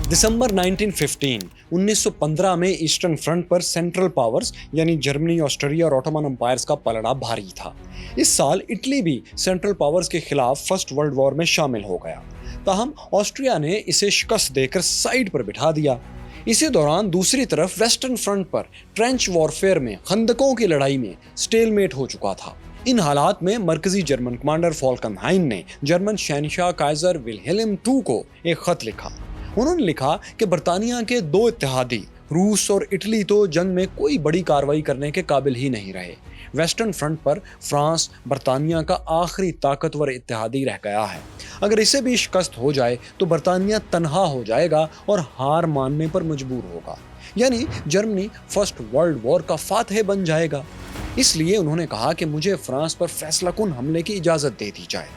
दिसंबर 1915 में eastern front पर central powers यानी जर्मनी, ऑस्ट्रिया और ऑटोमन एम्पायर्स का पलड़ा भारी था। इस साल इटली भी सेंट्रल पावर्स के खिलाफ फर्स्ट वर्ल्ड वॉर में शामिल हो गया। ताहम ऑस्ट्रिया ने इसे शिकस्त देकर साइड पर बिठा दिया। इसी दौरान दूसरी तरफ वेस्टर्न फ्रंट पर ट्रेंच वॉरफेयर में खंदकों की लड़ाई में स्टेलमेट हो चुका था। इन हालात में मरकजी जर्मन कमांडर फॉल्केनहाइन ने जर्मन शहंशाह काइजर विल्हेल्म II को एक खत लिखा। उन्होंने लिखा कि बर्तानिया के दो इत्तेहादी रूस और इटली तो जंग में कोई बड़ी कार्रवाई करने के काबिल ही नहीं रहे। वेस्टर्न फ्रंट पर फ्रांस बर्तानिया का आखिरी ताकतवर इत्तेहादी रह गया है। अगर इसे भी शिकस्त हो जाए तो बर्तानिया तन्हा हो जाएगा और हार मानने पर मजबूर होगा, यानी जर्मनी फर्स्ट वर्ल्ड वॉर का फातह बन जाएगा। इसलिए उन्होंने कहा कि मुझे फ्रांस पर फैसलाकुन हमले की इजाजत दे दी जाए।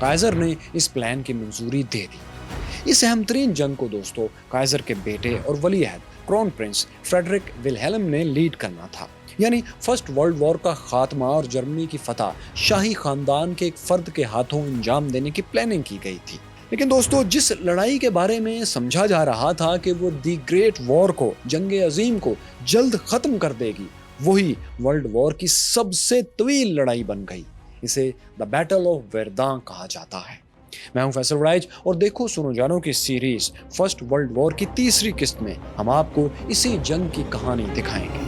काइजर ने इस प्लान की मंजूरी दे दी। इस अहम तरीन जंग को दोस्तों काइजर के बेटे और वली अहद क्राउन प्रिंस फ्रेडरिक विल्हेल्म ने लीड करना था, यानी फर्स्ट वर्ल्ड वॉर का खात्मा और जर्मनी की फतह शाही खानदान के एक फर्द के हाथों अंजाम देने की प्लानिंग की गई थी। लेकिन दोस्तों जिस लड़ाई के बारे में समझा जा रहा था कि वो दी ग्रेट वॉर को, जंग अजीम को जल्द खत्म कर देगी, वही वर्ल्ड वॉर की सबसे तवील लड़ाई बन गई। इसे द बैटल ऑफ वेरदां कहा जाता है। मैं हूं फैसल वड़ाइच और देखो सुनो जानो की सीरीज फर्स्ट वर्ल्ड वॉर की तीसरी किस्त में हम आपको इसी जंग की कहानी दिखाएंगे।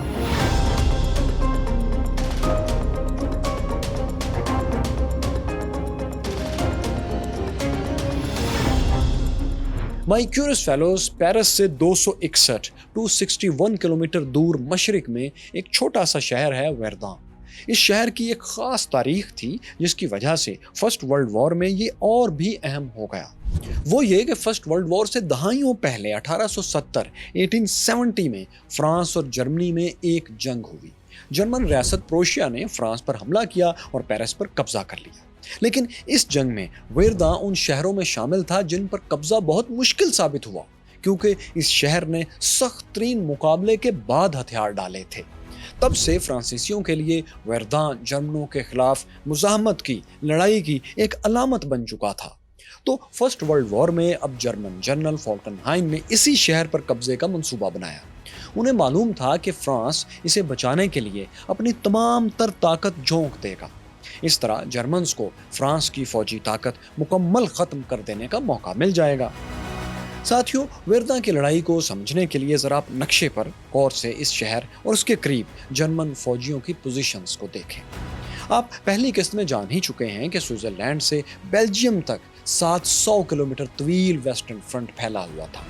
माय क्यूरियस फेलोज, पेरिस से 261 किलोमीटर दूर मशरिक में एक छोटा सा शहर है वेरदां। इस शहर की एक खास तारीख थी जिसकी वजह से फर्स्ट वर्ल्ड वॉर में ये और भी अहम हो गया। वो ये कि फर्स्ट वर्ल्ड वॉर से दहाइयों पहले 1870 में फ्रांस और जर्मनी में एक जंग हुई। जर्मन रियासत प्रोशिया ने फ्रांस पर हमला किया और पेरिस पर कब्जा कर लिया। लेकिन इस जंग में वेरदां उन शहरों में शामिल था जिन पर कब्जा बहुत मुश्किल साबित हुआ, क्योंकि इस शहर ने सख्त तरीन मुकाबले के बाद हथियार डाले थे। तब से फ्रांसीसियों के लिए वेरदां जर्मनों के खिलाफ मुजाहमत की लड़ाई की एक अलामत बन चुका था। तो फर्स्ट वर्ल्ड वॉर में अब जर्मन जनरल फॉल्केनहाइन ने इसी शहर पर कब्जे का मंसूबा बनाया। उन्हें मालूम था कि फ्रांस इसे बचाने के लिए अपनी तमाम तर ताकत झोंक देगा। इस तरह जर्मन्स को फ्रांस की फौजी ताकत मुकम्मल खत्म कर देने का मौका मिल जाएगा। साथियों, वेरदां की लड़ाई को समझने के लिए जरा आप नक्शे पर गौर से इस शहर और उसके करीब जर्मन फौजियों की पोजीशंस को देखें। आप पहली किस्त में जान ही चुके हैं कि स्विट्जरलैंड से बेल्जियम तक 700 किलोमीटर तवील वेस्टर्न फ्रंट फैला हुआ था।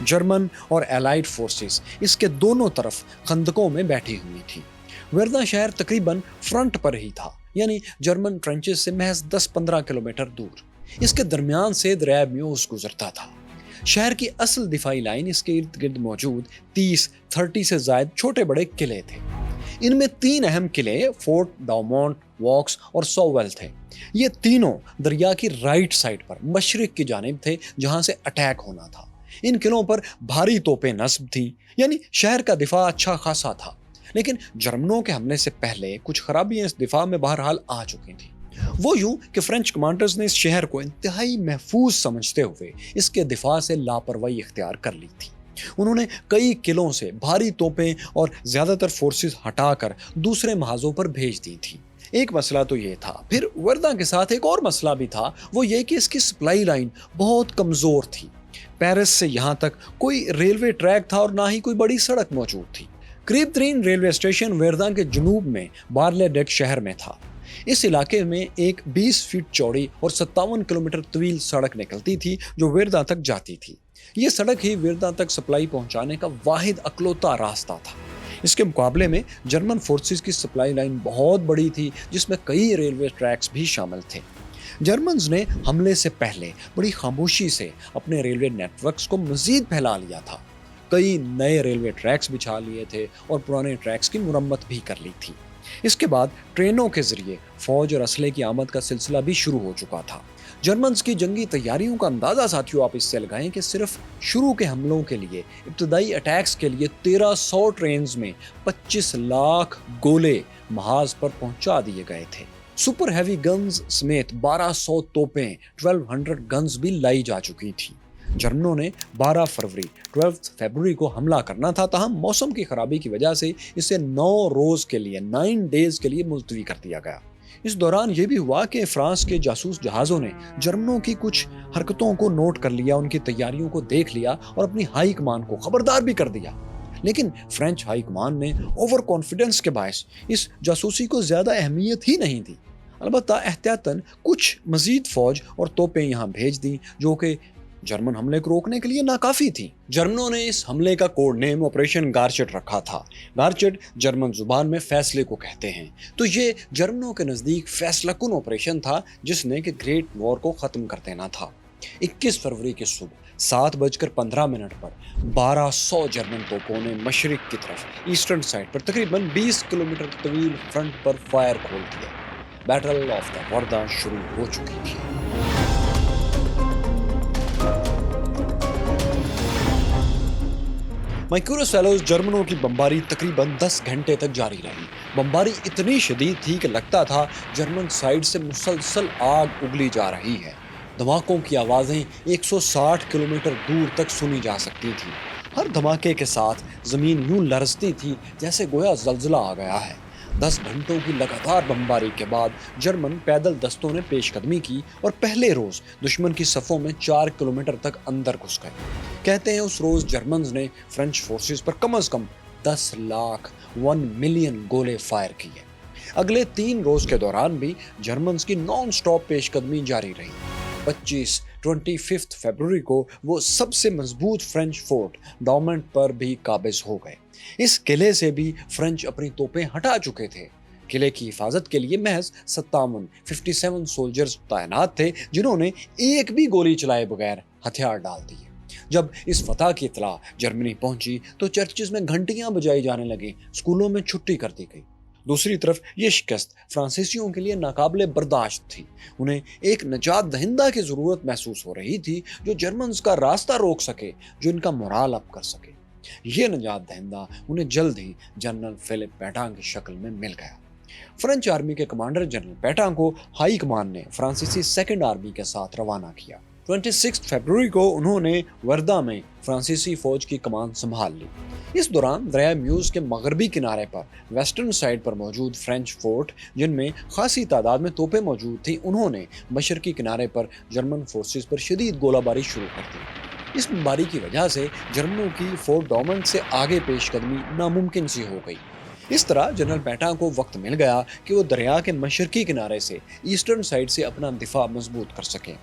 जर्मन और एलाइड फोर्सेस इसके दोनों तरफ खंदकों में बैठी हुई थी। वेरदां शहर तकरीबन फ्रंट पर ही था, यानी जर्मन ट्रेंचेस से महज 10-15 किलोमीटर दूर। इसके दरमियान से दरिया म्यूस गुजरता था। शहर की असल दिफाई लाइन इसके इर्द गिर्द मौजूद 30 से ज्यादा छोटे बड़े किले थे। इनमें 3 अहम किले फोर्ट डाउमोंट, वॉक्स और सोवेल थे। ये तीनों दरिया की राइट साइड पर मशरिक की जानिब थे, जहां से अटैक होना था। इन किलों पर भारी तोपें नस्ब थी, यानी शहर का दिफा अच्छा खासा था। लेकिन जर्मनों के हमले से पहले कुछ खराबियां इस दिफा में बहरहाल आ चुकी थी। वो यूं कि फ्रेंच कमांडर्स ने इस शहर को इंतहाई महफूज समझते हुए इसके दिफा से लापरवाही इख्तियार कर ली थी। उन्होंने कई किलों से भारी तोपें और ज्यादातर फोर्सेस हटाकर दूसरे महाजों पर भेज दी थी। एक मसला तो ये था। फिर वेरदां के साथ एक और मसला भी था, वो ये कि इसकी सप्लाई लाइन बहुत कमजोर थी। पेरिस से यहाँ तक कोई रेलवे ट्रैक था और ना ही कोई बड़ी सड़क मौजूद थी। करीब तरीन रेलवे स्टेशन वेरदां के जुनूब में बार्ले-डेक शहर में था। इस इलाके में एक 20 फीट चौड़ी और 57 किलोमीटर तवील सड़क निकलती थी जो वेरदां तक जाती थी। ये सड़क ही वेरदां तक सप्लाई पहुंचाने का वाहिद अकलौता रास्ता था। इसके मुकाबले में जर्मन फोर्सेस की सप्लाई लाइन बहुत बड़ी थी, जिसमें कई रेलवे ट्रैक्स भी शामिल थे। जर्मन्स ने हमले से पहले बड़ी खामोशी से अपने रेलवे नेटवर्क्स को मजीद फैला लिया था। कई नए रेलवे ट्रैक्स बिछा लिए थे और पुराने ट्रैक्स की मुरम्मत भी कर ली थी। इसके बाद ट्रेनों के जरिए फौज और असले की आमद का सिलसिला भी शुरू हो चुका था। जर्मन्स की जंगी तैयारियों का अंदाजा साथियों आप इससे लगाएं कि सिर्फ शुरू के हमलों के लिए, इब्तदाई अटैक्स के लिए 1300 ट्रेन में 25 लाख गोले महाज पर पहुंचा दिए गए थे। सुपर हैवी गन्स समेत 1200 तोपें, 1200 गन्स भी लाई जा चुकी थी। जर्मनों ने 12 फरवरी 12 फरवरी को हमला करना था, ताहम मौसम की खराबी की वजह से इसे 9 रोज के लिए 9 डेज के लिए मुलतवी कर दिया गया। इस दौरान यह भी हुआ कि फ्रांस के जासूस जहाज़ों ने जर्मनों की कुछ हरकतों को नोट कर लिया, उनकी तैयारियों को देख लिया और अपनी हाई कमान को खबरदार भी कर दिया। लेकिन फ्रेंच हाई कमान ने ओवर कॉन्फिडेंस के बायस इस जासूसी को ज्यादा अहमियत ही नहीं दी। अलबत्ता एहतियातन कुछ मजीद फौज और तोपें यहाँ भेज दी, जो कि जर्मन हमले को रोकने के लिए नाकाफी थी। जर्मनों ने इस हमले का कोड नेम ऑपरेशन गारचेट रखा था। गारचेट जर्मन जुबान में फैसले को कहते हैं। तो ये जर्मनों के नजदीक फैसलाकुन ऑपरेशन था, जिसने कि ग्रेट वॉर को खत्म कर देना था। 21 फरवरी की सुबह 7:15 पर 1200 जर्मन तोपों ने मशरिक की तरफ ईस्टर्न साइड पर तकरीबन 20 किलोमीटर तवील फ्रंट पर फायर खोल दिया। बैटल ऑफ द वर्दा शुरू हो चुकी थी। मैक्यूरस फैलोज जर्मनों की बमबारी तकरीबन 10 घंटे तक जारी रही। बमबारी इतनी शदीद थी कि लगता था जर्मन साइड से मुसलसल आग उगली जा रही है। धमाकों की आवाज़ें 160 किलोमीटर दूर तक सुनी जा सकती थी। हर धमाके के साथ ज़मीन यूं लरजती थी जैसे गोया ज़लज़ला आ गया है। 10 घंटों की लगातार बमबारी के बाद जर्मन पैदल दस्तों ने पेशकदमी की और पहले रोज़ दुश्मन की सफ़ों में 4 किलोमीटर तक अंदर घुस गए। कहते हैं उस रोज़ जर्मन्स ने फ्रेंच फोर्सेस पर कम से कम 10 लाख 1 मिलियन गोले फायर किए। अगले 3 रोज़ के दौरान भी जर्मन्स की नॉन स्टॉप पेशकदमी जारी रही। 25 फरवरी को वो सबसे मजबूत फ्रेंच फोर्ट डॉमंट पर भी काबिज हो गए। इस किले से भी फ्रेंच अपनी तोपें हटा चुके थे। किले की हिफाजत के लिए महज 57 सोल्जर्स तैनात थे, जिन्होंने एक भी गोली चलाए बगैर हथियार डाल दिए। जब इस फतह की इत्तला जर्मनी पहुंची तो चर्चेस में घंटियां बजाई जाने लगी, स्कूलों में छुट्टी कर दी गई। दूसरी तरफ ये शिकस्त फ्रांसीसियों के लिए नाकाबिले बर्दाश्त थी। उन्हें एक नजात दहिंदा की जरूरत महसूस हो रही थी, जो जर्मन्स का रास्ता रोक सके, जो इनका मोराल अप कर सके। ये नजात दहिंदा उन्हें जल्द ही जनरल फिलिप पेटान की शक्ल में मिल गया। फ्रेंच आर्मी के कमांडर जनरल पेटान को हाई कमान ने फ्रांसीसी सेकेंड आर्मी के साथ रवाना किया। 26 फरवरी को उन्होंने वर्दा में फ्रांसीसी फौज की कमान संभाल ली। इस दौरान दरिया म्यूज के मगरबी किनारे पर वेस्टर्न साइड पर मौजूद फ्रेंच फोर्ट, जिनमें खासी तादाद में तोपें मौजूद थी, उन्होंने मशरकी किनारे पर जर्मन फोर्सेस पर शदीद गोलाबारी शुरू कर दी। इस बमबारी की वजह से जर्मनों की फोर्ट डॉमंट से आगे पेशकदमी नामुमकिन सी हो गई। इस तरह जनरल पेटान को वक्त मिल गया कि वो दरिया के मशरकी किनारे से ईस्टर्न साइड से अपना दिफा मजबूत कर सकें।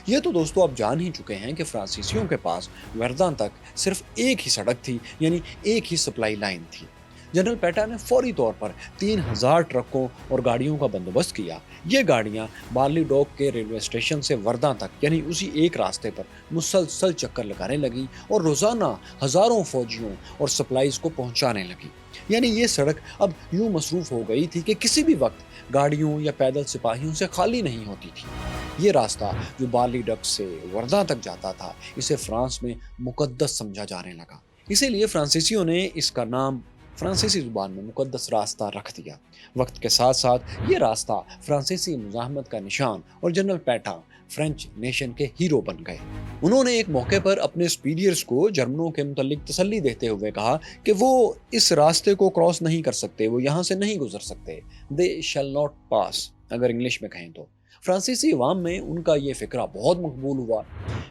ये तो दोस्तों आप जान ही चुके हैं कि फ्रांसीसियों के पास वर्दान तक सिर्फ एक ही सड़क थी, यानी एक ही सप्लाई लाइन थी। जनरल पेटान ने फौरी तौर पर 3000 ट्रकों और गाड़ियों का बंदोबस्त किया। ये गाड़ियां बार्ली डॉक के रेलवे स्टेशन से वर्दा तक, यानी उसी एक रास्ते पर मुसलसल चक्कर लगाने लगी और रोजाना हजारों फौजियों और सप्लाईज को पहुंचाने लगी। यानी ये सड़क अब यूं मसरूफ हो गई थी कि किसी भी वक्त गाड़ियों या पैदल सिपाहियों से खाली नहीं होती थी। ये रास्ता जो बार्ली डक से वर्दा तक जाता था, इसे फ्रांस में मुकद्दस समझा जाने लगा। इसीलिए फ्रांसीसियों ने इसका नाम फ्रांसीसी जुबान में मुकद्दस रास्ता रख दिया। वक्त के साथ साथ ये रास्ता फ्रांसीसी मुजाहमत का निशान और जनरल पेटान फ्रेंच नेशन के हीरो बन गए। उन्होंने एक मौके पर अपने सुपीरियर्स को जर्मनों के मुतालिक तसल्ली देते हुए कहा कि वो इस रास्ते को क्रॉस नहीं कर सकते, वो यहाँ से नहीं गुजर सकते। दे शैल नॉट पास, अगर इंग्लिश में कहें तो। फ्रांसीसी अवाम में उनका ये फिक्रा बहुत मकबूल हुआ।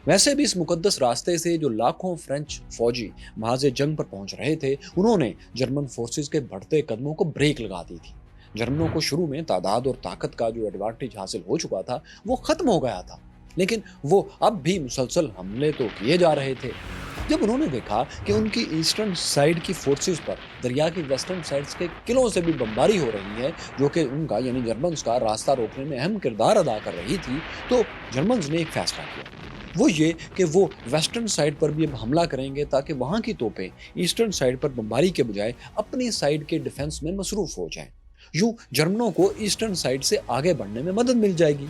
वैसे भी इस मुकद्दस रास्ते से जो लाखों फ्रेंच फौजी महाज़ जंग पर पहुंच रहे थे, उन्होंने जर्मन फोर्सेस के बढ़ते कदमों को ब्रेक लगा दी थी। जर्मनों को शुरू में तादाद और ताकत का जो एडवांटेज हासिल हो चुका था, वो खत्म हो गया था, लेकिन वो अब भी मुसलसल हमले तो किए जा रहे थे। जब उन्होंने देखा कि उनकी ईस्टर्न साइड की फोर्सेस पर दरिया की वेस्टर्न साइड्स के किलों से भी बमबारी हो रही है, जो कि उनका यानी जर्मन्स का रास्ता रोकने में अहम किरदार अदा कर रही थी, तो जर्मन्स ने एक फैसला किया। वो ये कि वो वेस्टर्न साइड पर भी अब हमला करेंगे, ताकि वहाँ की तोपें ईस्टर्न साइड पर बमबारी के बजाय अपनी साइड के डिफेंस में मसरूफ हो जाएं। यूं जर्मनों को ईस्टर्न साइड से आगे बढ़ने में मदद मिल जाएगी।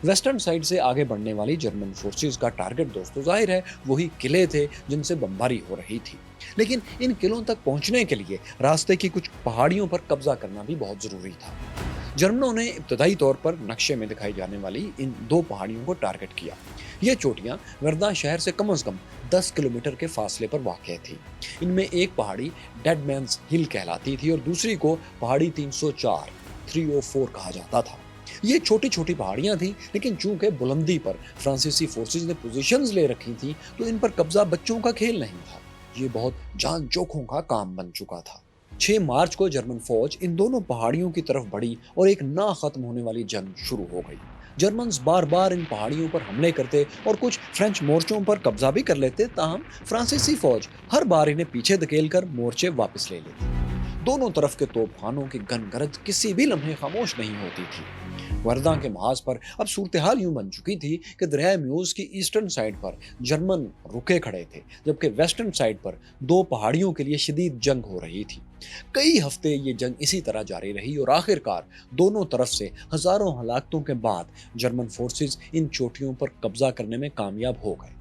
वेस्टर्न साइड से आगे बढ़ने वाली जर्मन फोर्सेस का टारगेट दोस्तों जाहिर है वही किले थे जिनसे बमबारी हो रही थी। लेकिन इन किलों तक पहुंचने के लिए रास्ते की कुछ पहाड़ियों पर कब्जा करना भी बहुत जरूरी था। जर्मनों ने इब्तदाई तौर पर नक्शे में दिखाई जाने वाली इन 2 पहाड़ियों को टारगेट किया। یہ چوटियां वर्धा शहर से कम 10 किलोमीटर के फासले पर वाक़ थी। इनमें एक पहाड़ी डेड मैन्स हिल कहलाती थी और दूसरी को पहाड़ी 304 कहा जाता था। ये छोटी छोटी पहाड़ियां थी, लेकिन चूंकि बुलंदी पर फ्रांसीसी फोर्सेज ने पोजीशंस ले रखी थी तो इन पर कब्जा बच्चों का खेल नहीं था। ये बहुत जान जोखों का काम बन चुका था। 6 मार्च को जर्मन फौज इन दोनों पहाड़ियों की तरफ बढ़ी और एक ना खत्म होने वाली जंग शुरू हो गई। जर्मन्स बार बार इन पहाड़ियों पर हमले करते और कुछ फ्रेंच मोर्चों पर कब्जा भी कर लेते, ताहम फ्रांसीसी फौज हर बार इन्हें पीछे धकेलकर मोर्चे वापस ले लेती। दोनों तरफ के तोपखानों की गनगरज किसी भी लम्हे खामोश नहीं होती थी। वर्धा के महाज पर अब सूरत हाल यूं बन चुकी थी कि दरिया म्यूज की ईस्टर्न साइड पर जर्मन रुके खड़े थे, जबकि वेस्टर्न साइड पर दो पहाड़ियों के लिए शदीद जंग हो रही थी। कई हफ्ते ये जंग इसी तरह जारी रही और आखिरकार दोनों तरफ से हजारों हलाकतों के बाद जर्मन फोर्सेज इन चोटियों पर कब्जा करने में कामयाब हो गए।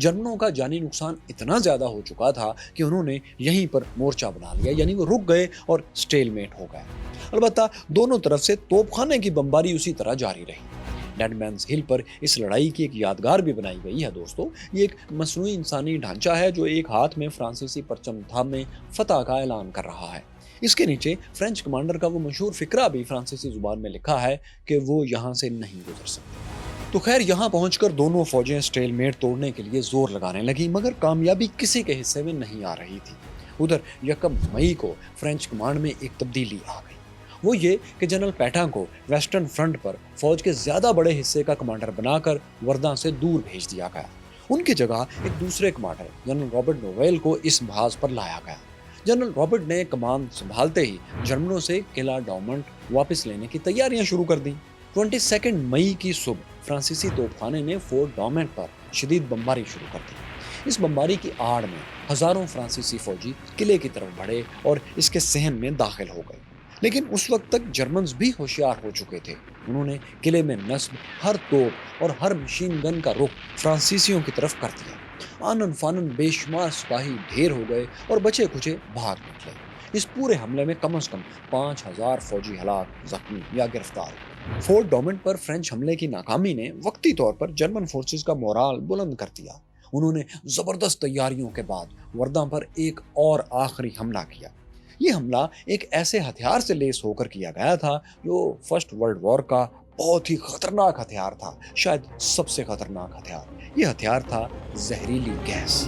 जर्मनों का जानी नुकसान इतना ज्यादा हो चुका था कि उन्होंने यहीं पर मोर्चा बना लिया, यानी वो रुक गए और स्टेलमेट हो गए। अलबत्ता दोनों तरफ से तोपखाने की बमबारी उसी तरह जारी रही। डेड मैन्स हिल पर इस लड़ाई की एक यादगार भी बनाई गई है दोस्तों। ये एक मसनूई इंसानी ढांचा है जो एक हाथ में फ्रांसीसी परचम थामे फतह का ऐलान कर रहा है। इसके नीचे फ्रेंच कमांडर का वो मशहूर फिक्रा भी फ्रांसीसी जुबान में लिखा है कि वो यहाँ से नहीं गुजर सकते। तो खैर, यहाँ पहुंचकर दोनों फौजें स्टेलमेट तोड़ने के लिए जोर लगाने लगी, मगर कामयाबी किसी के हिस्से में नहीं आ रही थी। उधर 1 मई को फ्रेंच कमांड में एक तब्दीली आ गई। वो ये कि जनरल पैटान को वेस्टर्न फ्रंट पर फौज के ज्यादा बड़े हिस्से का कमांडर बनाकर वर्धा से दूर भेज दिया गया। उनकी जगह एक दूसरे कमांडर जनरल रॉबर्ट नोवेल को इस महाज पर लाया गया। जनरल रॉबर्ट ने कमान संभालते ही जर्मनों से किला डॉमंट वापस लेने की तैयारियां शुरू कर दी। 22 मई की सुबह फ्रांसीसी तोपखाने ने फोर्ट डॉमेंट पर शदीद बमबारी शुरू कर दी। इस बमबारी की आड़ में हजारों फ्रांसीसी फौजी किले की तरफ बढ़े और इसके सहन में दाखिल हो गए। लेकिन उस वक्त तक जर्मन्स भी होशियार हो चुके थे। उन्होंने किले में नस्ब हर तोप और हर मशीन गन का रुख फ्रांसीसियों की तरफ कर दिया। आनन फानन बेशुमार सिपाही ढेर हो गए और बचे कुचे भाग निकले। इस पूरे हमले में कम से कम 5000 फौजी हलाक, जख्मी या गिरफ्तार हुए। फोर्ट डॉमेंट पर फ्रेंच हमले की नाकामी ने वक्ती तौर पर जर्मन फोर्सेस का मोराल बुलंद कर दिया। उन्होंने जबरदस्त तैयारियों के बाद वर्धा पर एक और आखिरी हमला किया। ये हमला एक ऐसे हथियार से लेस होकर किया गया था जो फर्स्ट वर्ल्ड वॉर का बहुत ही खतरनाक हथियार था, शायद सबसे खतरनाक हथियार। ये हथियार था जहरीली गैस।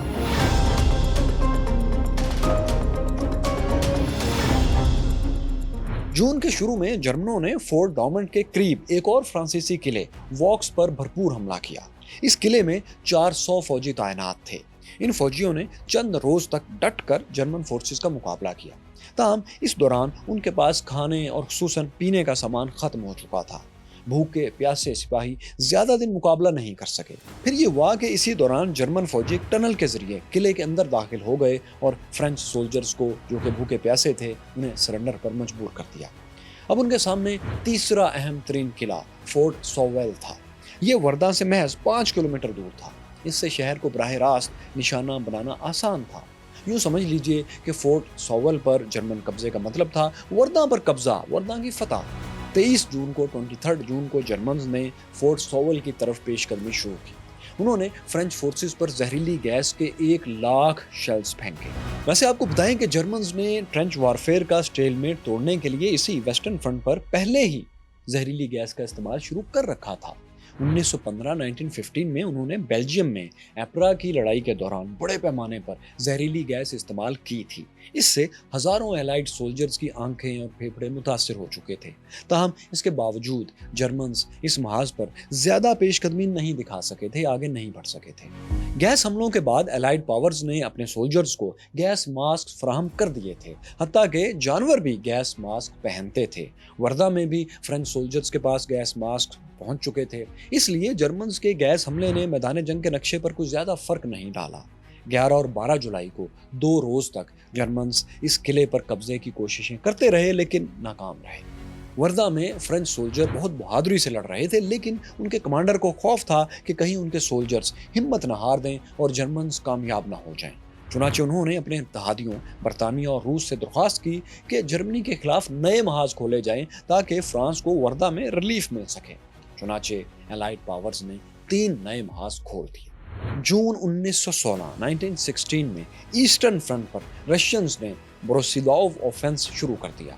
जून के शुरू में जर्मनों ने फोर्ट डॉमेंट के करीब एक और फ्रांसीसी किले वॉक्स पर भरपूर हमला किया। इस किले में 400 फौजी तैनात थे। इन फौजियों ने चंद रोज तक डटकर जर्मन फोर्सेस का मुकाबला किया। ताहम इस दौरान उनके पास खाने और खुसूसन पीने का सामान खत्म हो चुका था। भूखे प्यासे सिपाही ज्यादा दिन मुकाबला नहीं कर सके। फिर ये हुआ कि इसी दौरान जर्मन फौजी टनल के जरिए किले के अंदर दाखिल हो गए और फ्रेंच सोल्जर्स को, जो कि भूखे प्यासे थे, उन्हें सरेंडर पर मजबूर कर दिया। अब उनके सामने तीसरा अहम तरीन किला फोर्ट सोवेल था। ये वर्धा से महज 5 किलोमीटर दूर था। इससे शहर को बराह रास्त निशाना बनाना आसान था। यूं समझ लीजिए कि फोर्ट सोवेल पर जर्मन कब्जे का मतलब था वर्धा पर कब्जा, वर्धा की फतह। 23 जून को 23 जून को जर्मन्स ने फोर्ट सोवेल की तरफ पेशकदमी शुरू की। उन्होंने फ्रेंच फोर्सेस पर जहरीली गैस के 1 लाख शेल्स फेंके। वैसे आपको बताएं कि जर्मन्स ने ट्रेंच वारफेयर का स्टेलमेट तोड़ने के लिए इसी वेस्टर्न फ्रंट पर पहले ही जहरीली गैस का इस्तेमाल शुरू कर रखा था। 1915 में उन्होंने बेल्जियम में एपरा की लड़ाई के दौरान बड़े पैमाने पर जहरीली गैस इस्तेमाल की थी। इससे हजारों एलाइड सोल्जर्स की आंखें और फेफड़े मुतासिर हो चुके थे। ताहम इसके बावजूद जर्मन्स इस महाज पर ज्यादा पेशकदमी नहीं दिखा सके थे, आगे नहीं बढ़ सके थे। गैस हमलों के बाद एलाइड पावर्स ने अपने सोल्जर्स को गैस मास्क फराहम कर दिए थे, हत्ता के जानवर भी गैस मास्क पहनते थे। वर्धा में भी फ्रेंच सोल्जर्स के पास गैस मास्क पहुंच चुके थे। इसलिए जर्मन्स के गैस हमले ने मैदान जंग के नक्शे पर कुछ ज्यादा फर्क नहीं डाला। 11 और 12 जुलाई को 2 रोज तक जर्मन्स इस किले पर कब्जे की कोशिशें करते रहे, लेकिन नाकाम रहे। वर्धा में फ्रेंच सोल्जर बहुत बहादुरी से लड़ रहे थे, लेकिन उनके कमांडर को खौफ था कि कहीं उनके सोल्जर्स हिम्मत न हार दें और जर्मन्स कामयाब न हो जाएं। चुनाचे उन्होंने अपने इत्तेहादियों बरतानिया और रूस से दरख्वास्त की कि जर्मनी के खिलाफ नए महाज खोले जाएं ताकि फ्रांस को वर्धा में रिलीफ मिल सके। चुनाचे एलाइड पावर्स ने 3 नए महाज खोल दिए। जून 1916 में ईस्टर्न फ्रंट पर रशियंस ने बोरोसिदोव ऑफेंस शुरू कर दिया।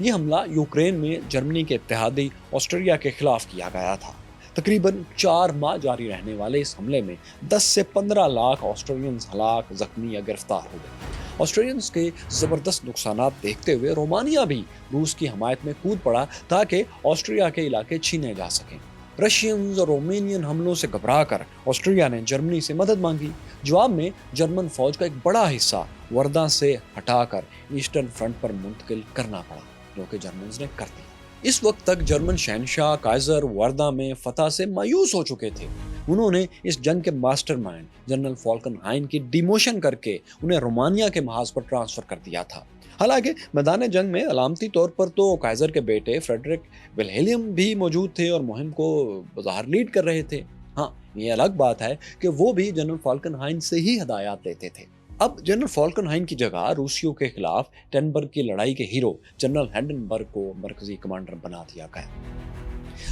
ये हमला यूक्रेन में जर्मनी के इत्तेहादी ऑस्ट्रिया के खिलाफ किया गया था। तकरीबन 4 माह जारी रहने वाले इस हमले में 10 से 15 लाख ऑस्ट्रेलियंस हलाक, जख्मी या गिरफ्तार हो गए। ऑस्ट्रेलियंस के जबरदस्त नुकसानात देखते हुए रोमानिया भी रूस की हमायत में कूद पड़ा ताकि ऑस्ट्रिया के इलाके छीने जा सकें। रशियंस और रोमानियन हमलों से घबराकर ऑस्ट्रिया ने जर्मनी से मदद मांगी। जवाब में जर्मन फौज का एक बड़ा हिस्सा वर्दा से हटाकर ईस्टर्न फ्रंट पर मुंतकिल करना पड़ा, जो कि जर्मन्स ने कर दिया। इस वक्त तक जर्मन शहनशाह काइजर वर्दा में फतह से मायूस हो चुके थे। उन्होंने इस जंग के मास्टरमाइंड जनरल फाल्कनहाइन की डिमोशन करके उन्हें रोमानिया के महाज पर ट्रांसफर कर दिया था। हालांकि मैदान जंग में अलामती तौर पर तो काइजर के बेटे फ्रेडरिक विल्हेल्म भी मौजूद थे और मुहिम को बाहर लीड कर रहे थे। हाँ, ये अलग बात है कि वो भी जनरल फाल्कनहाइन से ही हदायत लेते थे। अब जनरल फाल्कनहाइन की जगह रूसियों के खिलाफ टेनबर्ग की लड़ाई के हीरो जनरल हिंडनबर्ग को मरकजी कमांडर बना दिया गया।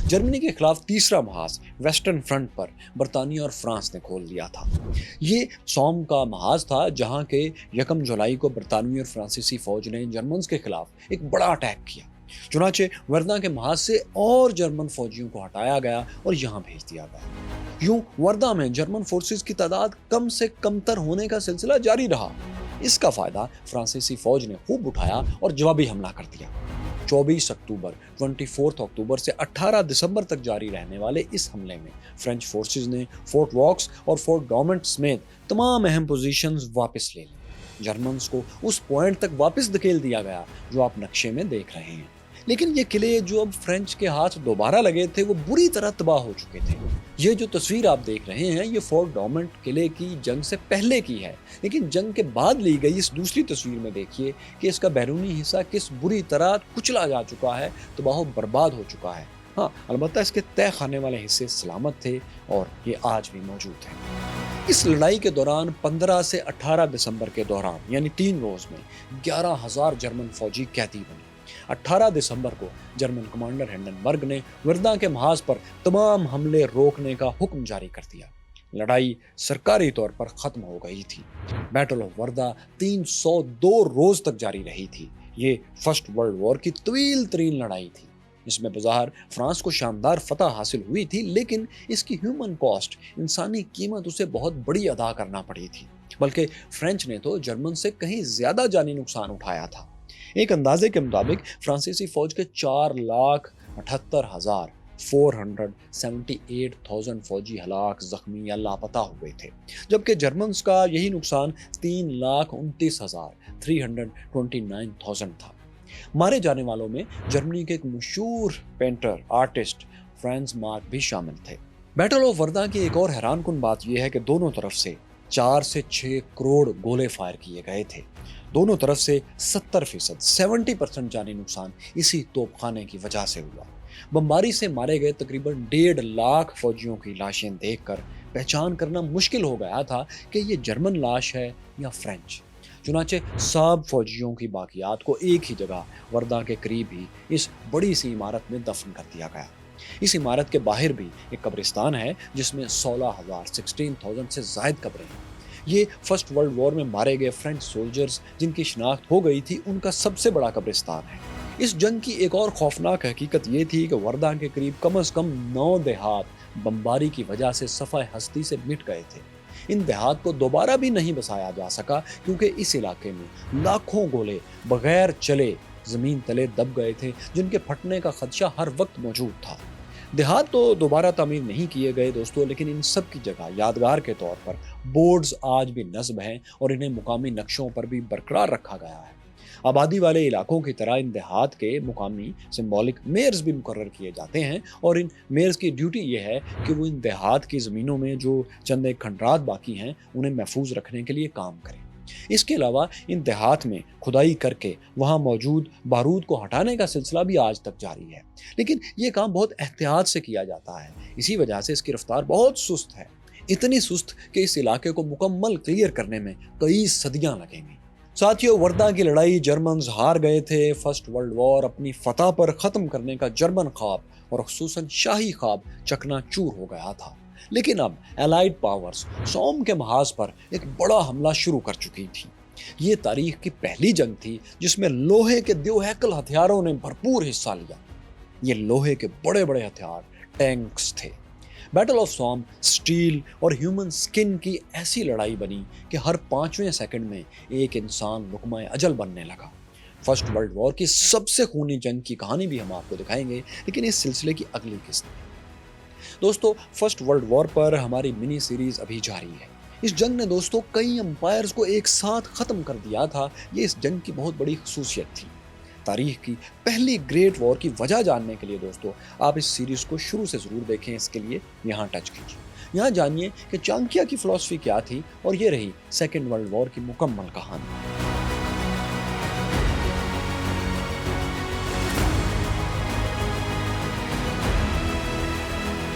जर्मनी के खिलाफ तीसरा महाज वेस्टर्न फ्रंट पर बरतानिया और फ्रांस ने खोल लिया था। ये सोम का महाज था, जहां के 1 जुलाई को बरतानवी और फ्रांसीसी फौज ने जर्मन्स के खिलाफ एक बड़ा अटैक किया। चुनाचे वर्दा के महाज से और जर्मन फौजियों को हटाया गया और यहाँ भेज दिया गया। यूं वर्दा में जर्मन फोर्सेस की तादाद कम से कमतर होने का सिलसिला जारी रहा। इसका फायदा फ्रांसीसी फौज ने खूब उठाया और जवाबी हमला कर दिया। 24 अक्टूबर, 24 अक्टूबर से 18 दिसंबर तक जारी रहने वाले इस हमले में फ्रेंच फोर्सेस ने फोर्ट वॉक्स और फोर्ट डॉमेंट समेत तमाम अहम पोजीशंस वापस ले ली। जर्मन्स को उस पॉइंट तक वापस धकेल दिया गया जो आप नक्शे में देख रहे हैं। लेकिन ये किले जो अब फ्रेंच के हाथ दोबारा लगे थे, वो बुरी तरह तबाह हो चुके थे। ये जो तस्वीर आप देख रहे हैं, ये फोर्ट डॉमेंट किले की जंग से पहले की है, लेकिन जंग के बाद ली गई इस दूसरी तस्वीर में देखिए कि इसका बैरूनी हिस्सा किस बुरी तरह कुचला जा चुका है, तबाह बर्बाद हो चुका है। हाँ, अलबत्ता इसके तय खाने वाले हिस्से सलामत थे और ये आज भी मौजूद हैं। इस लड़ाई के दौरान 15 से 18 दिसंबर के दौरान यानी 3 रोज में 11,000 जर्मन फौजी कैदी बने। 18 दिसंबर को जर्मन कमांडर हिंडनबर्ग ने वर्दा के महाज पर तमाम हमले रोकने का हुक्म जारी कर दिया। लड़ाई सरकारी तौर पर खत्म हो गई थी। बैटल ऑफ वर्दा 302 रोज तक जारी रही थी। ये फर्स्ट वर्ल्ड वॉर की तवील तरीन लड़ाई थी। इसमें बाज़ाहिर फ्रांस को शानदार फतह हासिल हुई थी, लेकिन इसकी ह्यूमन कॉस्ट, इंसानी कीमत उसे बहुत बड़ी अदा करना पड़ी थी। बल्कि फ्रेंच ने तो जर्मन से कहीं ज्यादा जानी नुकसान उठाया था। एक अंदाजे के मुताबिक फ्रांसीसी फौज के 4,78,478 फौजी हलाक, जख्मी या लापता हुए थे, जबकि जर्मन्स का यही नुकसान 3,29,329 था। मारे जाने वालों में जर्मनी के एक मशहूर पेंटर आर्टिस्ट फ्रांस मार्क भी शामिल थे। बैटल ऑफ वर्दा की एक और हैरानकुन बात यह है कि दोनों तरफ से 4 से 6 करोड़ गोले फायर किए गए थे। दोनों तरफ से 70% जानी नुकसान इसी तोपखाने की वजह से हुआ। बमबारी से मारे गए तकरीबन 1.5 लाख फौजियों की लाशें देखकर पहचान करना मुश्किल हो गया था कि ये जर्मन लाश है या फ्रेंच। चुनाचे सब फौजियों की बाकियात को एक ही जगह वर्दा के करीब ही इस बड़ी सी इमारत में दफन कर दिया गया। इस इमारत के बाहर भी एक कब्रिस्तान है जिसमें 16,000 से जायद कब्रें हैं। ये फर्स्ट वर्ल्ड वॉर में मारे गए फ्रेंच सोल्जर्स जिनकी शिनाख्त हो गई थी, उनका सबसे बड़ा कब्रिस्तान है। इस जंग की एक और खौफनाक हकीकत ये थी कि वर्दा के करीब कम से कम 9 देहात बमबारी की वजह से सफ़ाए हस्ती से मिट गए थे। इन देहात को दोबारा भी नहीं बसाया जा सका क्योंकि इस इलाके में लाखों गोले बगैर चले जमीन तले दब गए थे, जिनके फटने का खदशा हर वक्त मौजूद था। देहात तो दोबारा तामीर नहीं किए गए दोस्तों, लेकिन इन सब की जगह यादगार के तौर पर बोर्ड्स आज भी नस्ब हैं और इन्हें मुकामी नक्शों पर भी बरकरार रखा गया है। आबादी वाले इलाकों की तरह इन देहात के मुकामी सिंबॉलिक मेयर्स भी मुकर्रर किए जाते हैं और इन मेयर्स की ड्यूटी ये है कि वो इन देहात की ज़मीनों में जो चंद एक खंडरात बाकी हैं उन्हें महफूज रखने के लिए काम करें। इसके अलावा इन देहात में खुदाई करके वहाँ मौजूद बारूद को हटाने का सिलसिला भी आज तक जारी है, लेकिन ये काम बहुत एहतियात से किया जाता है। इसी वजह से इसकी रफ्तार बहुत सुस्त है, इतनी सुस्त कि इस इलाके को मुकम्मल क्लियर करने में कई सदियां लगेंगी। साथियों, वर्दा की लड़ाई जर्मन्स हार गए थे। फर्स्ट वर्ल्ड वॉर अपनी फतह पर ख़त्म करने का जर्मन ख्वाब और खुसूसन शाही ख्वाब चकनाचूर हो गया था। लेकिन अब एलाइड पावर्स सोम के महाज पर एक बड़ा हमला शुरू कर चुकी थी। ये तारीख की पहली जंग थी जिसमें लोहे के द्योहैकल हथियारों ने भरपूर हिस्सा लिया। ये लोहे के बड़े बड़े हथियार टैंक्स थे। बैटल ऑफ सोम स्टील और ह्यूमन स्किन की ऐसी लड़ाई बनी कि हर 5वें सेकंड में एक इंसान लुकमाए अजल बनने लगा। फर्स्ट वर्ल्ड वॉर की सबसे खूनी जंग की कहानी भी हम आपको दिखाएंगे, लेकिन इस सिलसिले की अगली किस्त में। दोस्तों, फर्स्ट वर्ल्ड वॉर पर हमारी मिनी सीरीज अभी जारी है। इस जंग ने दोस्तों कई एम्पायर्स को एक साथ खत्म कर दिया था। ये इस जंग की बहुत बड़ी खुसूसियत थी। तारीख की पहली ग्रेट वॉर की वजह जानने के लिए दोस्तों आप इस सीरीज को शुरू से जरूर देखें। इसके लिए यहाँ टच कीजिए। यहाँ जानिए कि चाणक्य की फिलॉसफी क्या थी और ये रही सेकेंड वर्ल्ड वॉर की मुकम्मल कहानी।